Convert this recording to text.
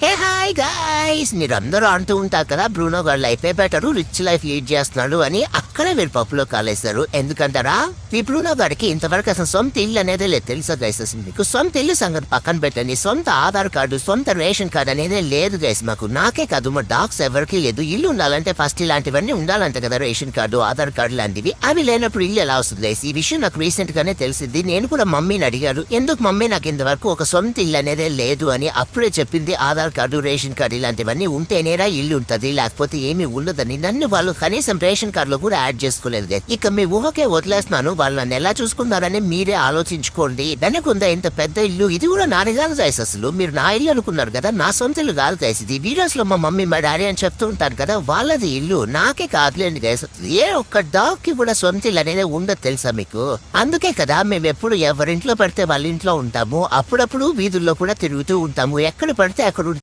Hi guys, మీరందరూ అంటూ ఉంటారు కదా బ్రూనో గారు life better, rich life lead చేస్తున్నాడు అని. అక్కడే మీరు పప్పులో కాలేస్తారు. ఎందుకంటారా, ఈ బ్రూనో గారికి ఇంతవరకు అసలు సొంత ఇల్లు అనేది లేదు. తెలుసా గైస్? అసలు మీకు సొంత ఇల్లు సంగతి పక్కన పెట్టండి, సొంత ఆధార్ కార్డు, సొంత రేషన్ కార్డు అనేది లేదు గైస్. మాకు నాకే కాదు, మా డాగ్స్ ఎవరికి లేదు. ఇల్లు ఉండాలంటే ఫస్ట్ ఇలాంటివన్నీ ఉండాలంటే కదా, రేషన్ కార్డు, ఆధార్ కార్డు లాంటివి. అవి లేనప్పుడు ఇల్లు ఎలా వస్తుంది గైస్? ఈ విషయం నాకు రీసెంట్ గానే తెలిసింది. నేను కూడా మమ్మీని అడిగారు, ఎందుకు మమ్మీ నాకు ఇంతవరకు ఒక సొంత ఇల్లు అనేది లేదు అని. అప్పుడే చెప్పింది, ఆధార్ కార్డు, రేషన్ కార్డు ఇలాంటివన్నీ ఉంటేనేరా ఇల్లు ఉంటుంది, లేకపోతే ఏమీ ఉండదని. నన్ను వాళ్ళు కనీసం రేషన్ కార్డులో కూడా యాడ్ చేసుకోలేదు. ఇక మీ ఊహకే వదిలేస్తున్నాను, వాళ్ళు నన్ను ఎలా చూసుకున్నారని మీరే ఆలోచించుకోండి. వెనకుందా ఇంత పెద్ద ఇల్లు, ఇది కూడా నాది కాదు గైస్. అసలు మీరు నా ఇల్లు అనుకున్నారు కదా, నా సొంత ఇల్లు కాదు గైస్. ఇది వీడియోస్ లో మా మమ్మీ మా డాడీ అని చెప్తూ ఉంటారు కదా, వాళ్ళది ఇల్లు, నాకే కాదులేండి గైస్. ఏ ఒక్క డాగ్ కి కూడా సొంత ఇల్లు అనేది ఉండదు తెలుసా మీకు? అందుకే కదా మేము ఎప్పుడు ఎవరింట్లో పడితే వాళ్ళ ఇంట్లో ఉంటాము, అప్పుడప్పుడు వీధుల్లో కూడా తిరుగుతూ ఉంటాము, ఎక్కడ పడితే అక్కడ